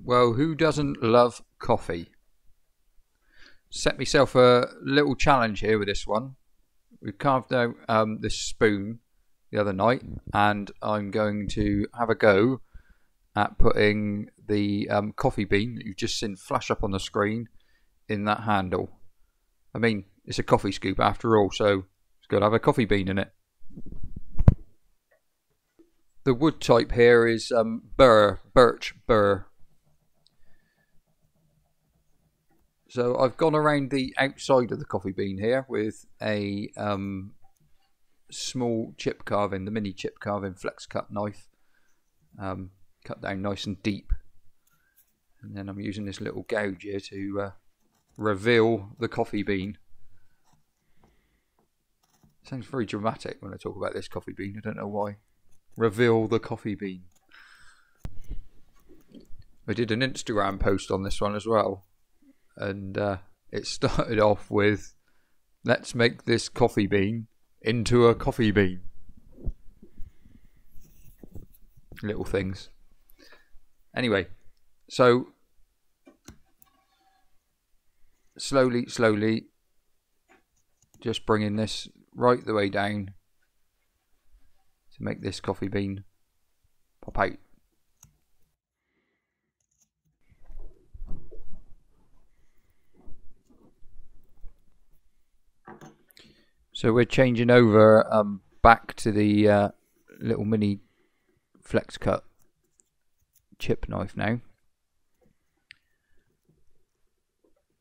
Well, who doesn't love coffee? Set myself a little challenge here with this one. We carved out this spoon the other night, and I'm going to have a go at putting the coffee bean that you've just seen flash up on the screen in that handle. I mean, it's a coffee scoop after all, so it's got to have a coffee bean in it. The wood type here is birch burr. So I've gone around the outside of the coffee bean here with a small chip carving, the mini chip carving flex cut knife, cut down nice and deep. And then I'm using this little gouge here to reveal the coffee bean. Sounds very dramatic when I talk about this coffee bean, I don't know why. Reveal the coffee bean. I did an Instagram post on this one as well. And it started off with, let's make this coffee bean into a coffee bean. Little things. Anyway, so slowly, just bringing this right the way down to make this coffee bean pop out. So we're changing over back to the little mini flex cut chip knife now.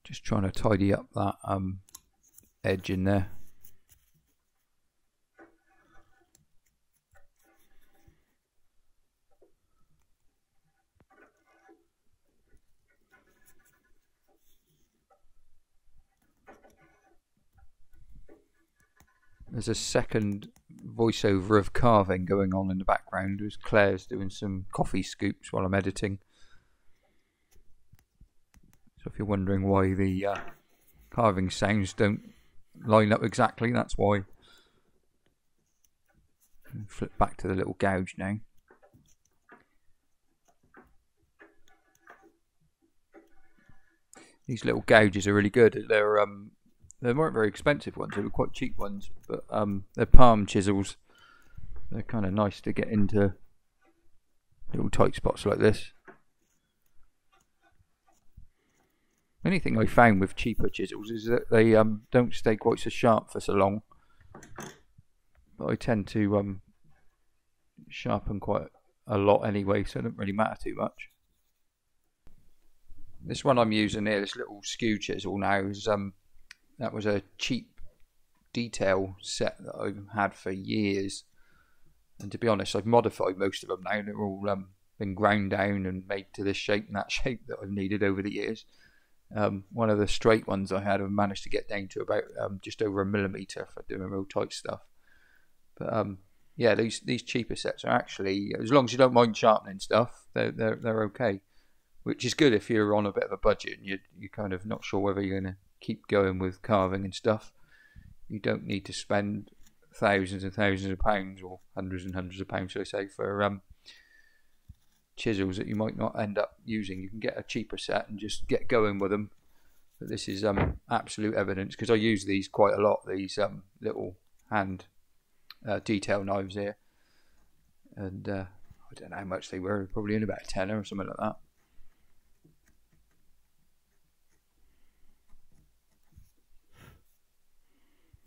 Just trying to tidy up that edge in there. There's a second voiceover of carving going on in the background as Claire's doing some coffee scoops while I'm editing. So if you're wondering why the carving sounds don't line up exactly, that's why. Flip back to the little gouge now. These little gouges are really good. They weren't very expensive ones, they were quite cheap ones, but they're palm chisels. They're kind of nice to get into little tight spots like this. Anything I found with cheaper chisels is that they don't stay quite so sharp for so long. But I tend to sharpen quite a lot anyway, so it doesn't really matter too much. This one I'm using here, this little skew chisel now, is that was a cheap detail set that I've had for years, and to be honest, I've modified most of them now. They're all been ground down and made to this shape and that shape that I've needed over the years. One of the straight ones I had, I've managed to get down to about just over 1 millimeter for doing real tight stuff. But yeah, these cheaper sets are actually, as long as you don't mind sharpening stuff, they're okay. Which is good if you're on a bit of a budget and you're kind of not sure whether you're going to keep going with carving and stuff. You don't need to spend thousands and thousands of pounds, or hundreds and hundreds of pounds, should I say, for chisels that you might not end up using. You can get a cheaper set and just get going with them. But this is absolute evidence, because I use these quite a lot, these little hand detail knives here. And I don't know how much they were, probably in about a tenner or something like that.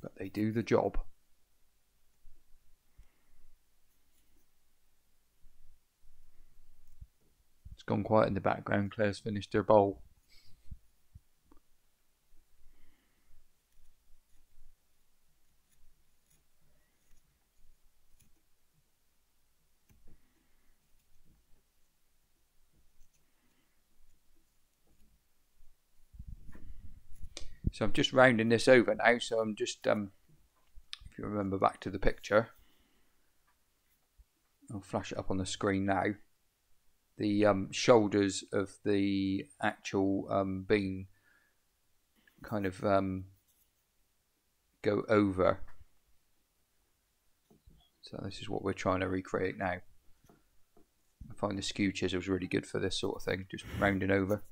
But they do the job. It's gone quiet in the background. Claire's finished her bowl. So I'm just rounding this over now, so I'm just, if you remember back to the picture, I'll flash it up on the screen now. The shoulders of the actual bean kind of go over. So this is what we're trying to recreate now. If find the skew chisel is really good for this sort of thing, just rounding over.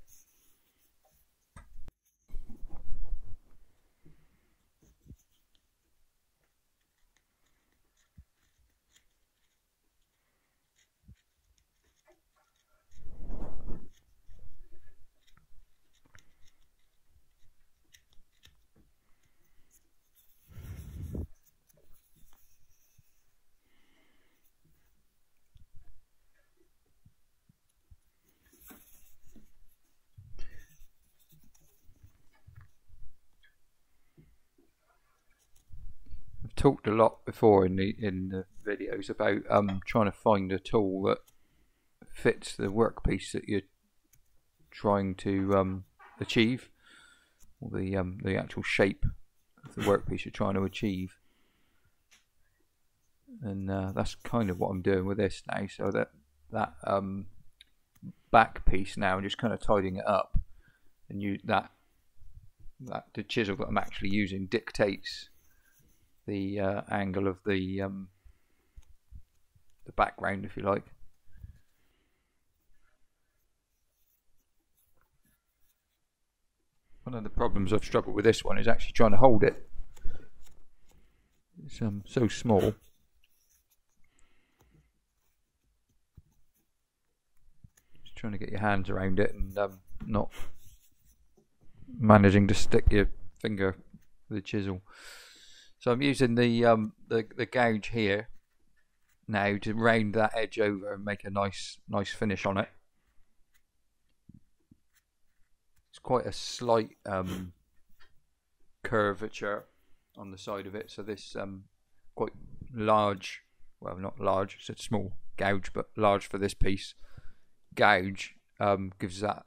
Talked a lot before in the videos about trying to find a tool that fits the workpiece that you're trying to achieve, or the actual shape of the workpiece you're trying to achieve. And that's kind of what I'm doing with this now. So that back piece now, I'm just kind of tidying it up, and that the chisel that I'm actually using dictates the angle of the background, if you like. One of the problems I've struggled with this one is actually trying to hold it. It's so small. Just trying to get your hands around it and not managing to stick your finger with the chisel. So I'm using the gouge here now to round that edge over and make a nice finish on it. It's quite a slight curvature on the side of it, so this quite large, well, not large, it's a small gouge, but large for this piece. Gouge gives that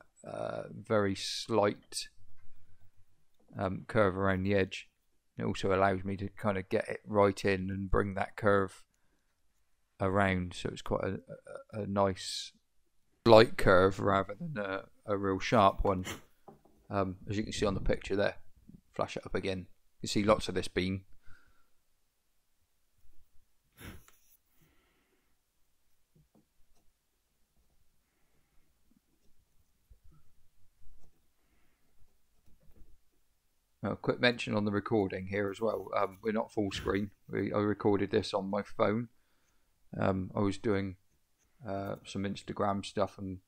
very slight curve around the edge. It also allows me to kind of get it right in and bring that curve around, so it's quite a nice light curve rather than a real sharp one. As you can see on the picture there, flash it up again, you see lots of this beam. A quick mention on the recording here as well. We're not full screen. I recorded this on my phone. I was doing some Instagram stuff and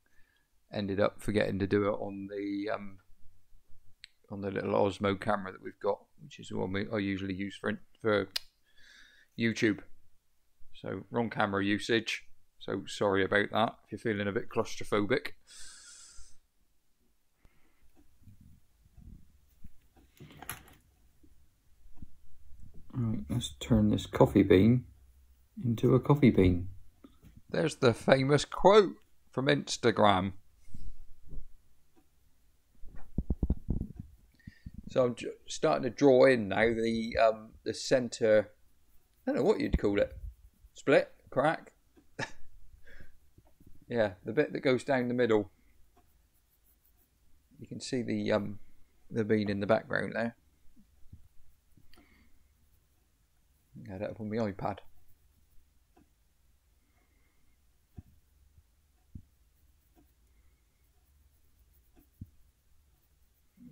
ended up forgetting to do it on the little Osmo camera that we've got, which is the one I usually use for YouTube. So wrong camera usage. So sorry about that if you're feeling a bit claustrophobic. Right, let's turn this coffee bean into a coffee bean. There's the famous quote from Instagram. So I'm starting to draw in now the centre, I don't know what you'd call it, split, crack. Yeah, the bit that goes down the middle. You can see the bean in the background there. Get it up on my iPad.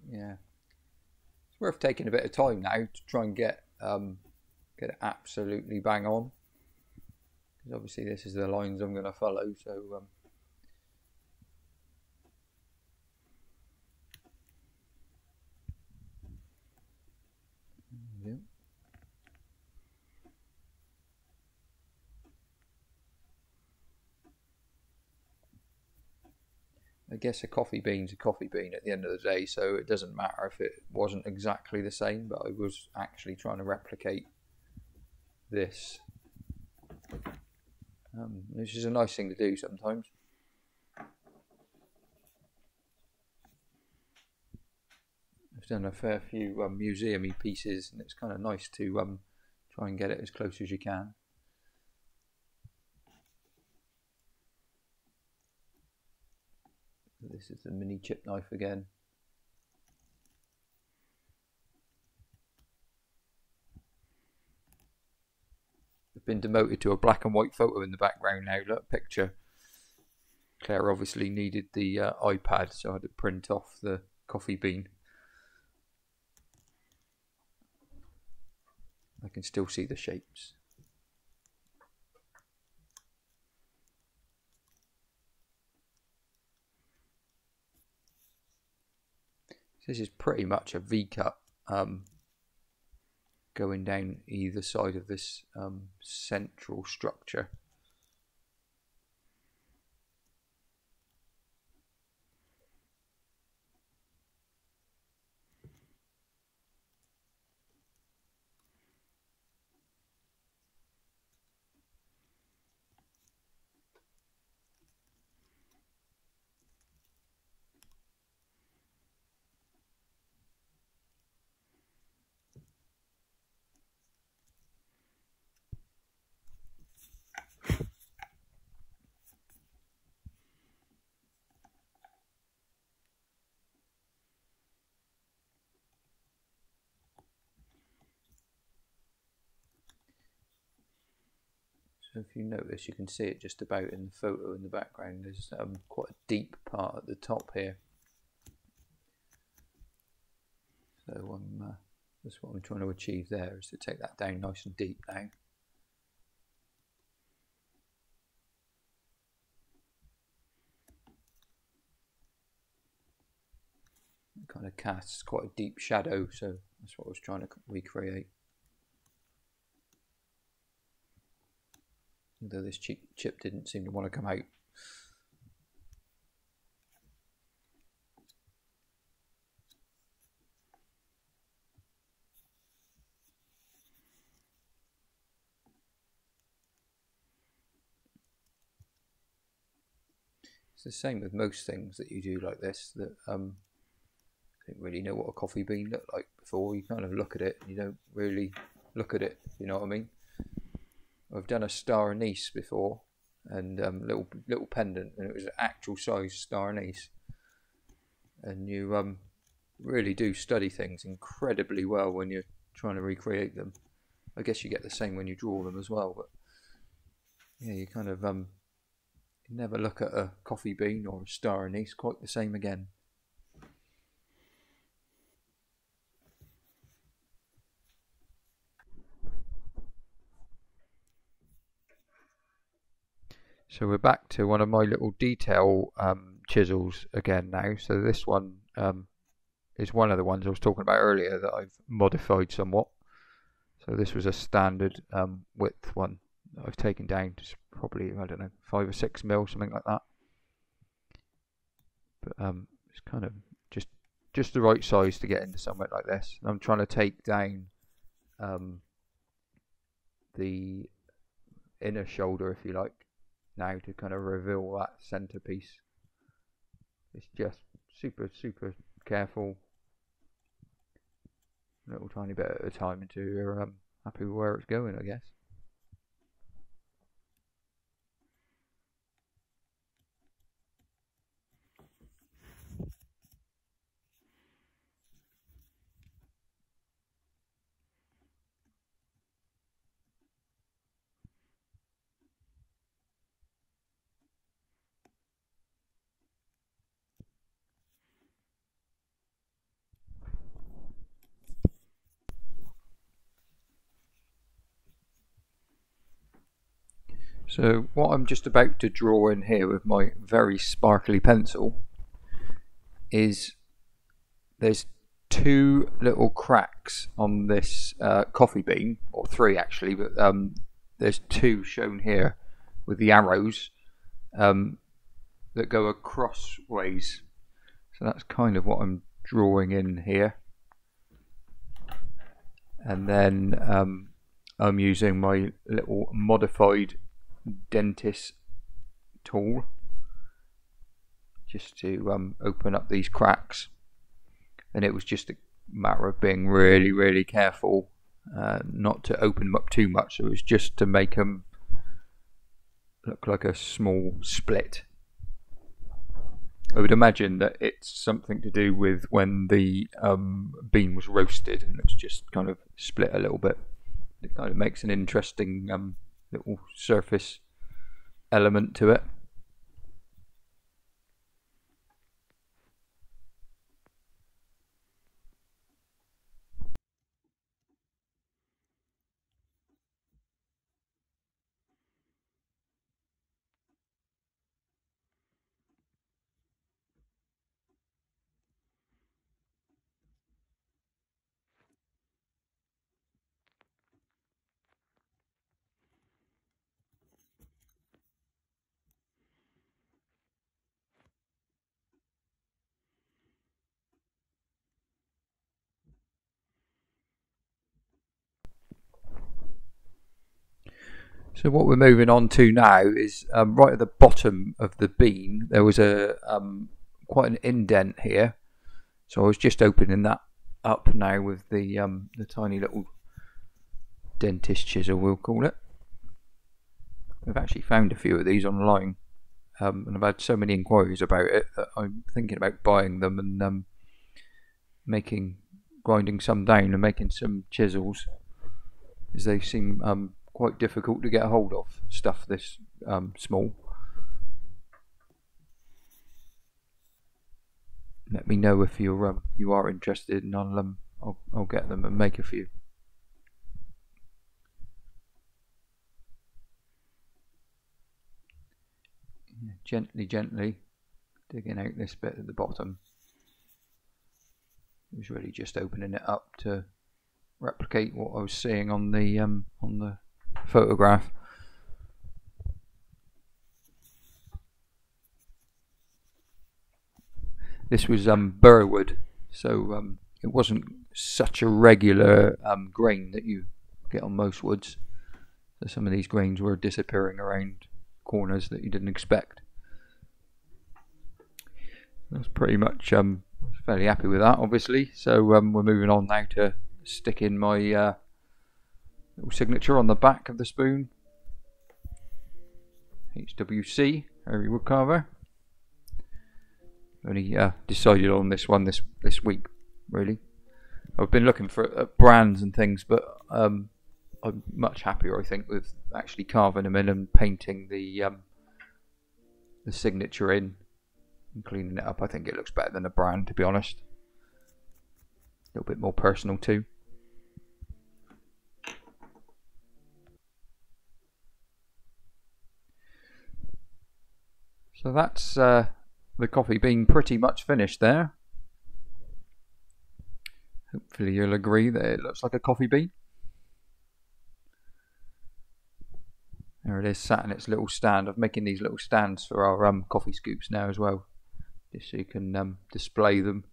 Yeah, it's worth taking a bit of time now to try and get it absolutely bang on, because obviously this is the lines I'm going to follow. So yeah. I guess a coffee bean's a coffee bean at the end of the day, so it doesn't matter if it wasn't exactly the same, but I was actually trying to replicate this, which is a nice thing to do sometimes. I've done a fair few museum-y pieces, and it's kind of nice to try and get it as close as you can. This is the mini chip knife again. I've been demoted to a black and white photo in the background now. Look, picture. Claire obviously needed the iPad, so I had to print off the coffee bean. I can still see the shapes. This is pretty much a V-cut going down either side of this central structure. So if you notice, you can see it just about in the photo in the background. There's quite a deep part at the top here. So that's what I'm trying to achieve there, is to take that down nice and deep now. It kind of casts quite a deep shadow, so that's what I was trying to recreate. Although this chip didn't seem to want to come out. It's the same with most things that you do like this, that I didn't really know what a coffee bean looked like before. You kind of look at it and you don't really look at it, you know what I mean? I've done a star anise before, and little pendant, and it was an actual size star anise. And you really do study things incredibly well when you're trying to recreate them. I guess you get the same when you draw them as well, but yeah, you kind of you never look at a coffee bean or a star anise quite the same again. So we're back to one of my little detail chisels again now. So this one is one of the ones I was talking about earlier that I've modified somewhat. So this was a standard width one that I've taken down to probably, I don't know, 5 or 6 mil, something like that. But it's kind of just the right size to get into something like this. And I'm trying to take down the inner shoulder, if you like, now, to kind of reveal that centerpiece. It's just super careful, a little tiny bit at a time until you're happy with where it's going, I guess. So what I'm just about to draw in here with my very sparkly pencil is there's 2 little cracks on this coffee bean, or 3 actually, but there's 2 shown here with the arrows that go across ways. So that's kind of what I'm drawing in here. And then I'm using my little modified dentist tool just to open up these cracks, and it was just a matter of being really careful not to open them up too much. So it was just to make them look like a small split. I would imagine that it's something to do with when the bean was roasted and it's just kind of split a little bit. It kind of makes an interesting little surface element to it. So what we're moving on to now is right at the bottom of the bean there was a quite an indent here, so I was just opening that up now with the tiny little dentist chisel, we'll call it. I've actually found a few of these online, and I've had so many inquiries about it that I'm thinking about buying them and grinding some down and making some chisels, as they seem quite difficult to get a hold of, stuff this small. Let me know if you are interested, and I'll get them and make a few. Gently digging out this bit at the bottom. It was really just opening it up to replicate what I was seeing on the photograph. This was burrwood, so it wasn't such a regular grain that you get on most woods. So some of these grains were disappearing around corners that you didn't expect. That's pretty much fairly happy with that, obviously. So we're moving on now to stick in my little signature on the back of the spoon. HWC, Harry Woodcarver. Only decided on this one this week, really. I've been looking for brands and things, but I'm much happier, I think, with actually carving them in and painting the signature in and cleaning it up. I think it looks better than a brand, to be honest. A little bit more personal too. So that's the coffee bean pretty much finished there. Hopefully you'll agree that it looks like a coffee bean. There it is, sat in its little stand. I'm making these little stands for our coffee scoops now as well, just so you can display them.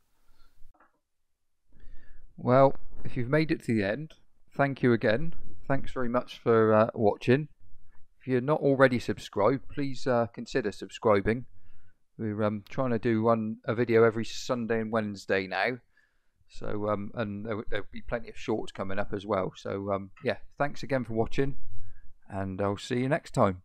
Well, if you've made it to the end, thank you again. Thanks very much for watching. If you're not already subscribed, please consider subscribing. We're trying to do a video every Sunday and Wednesday now. So and there'll be plenty of shorts coming up as well. So yeah, thanks again for watching, and I'll see you next time.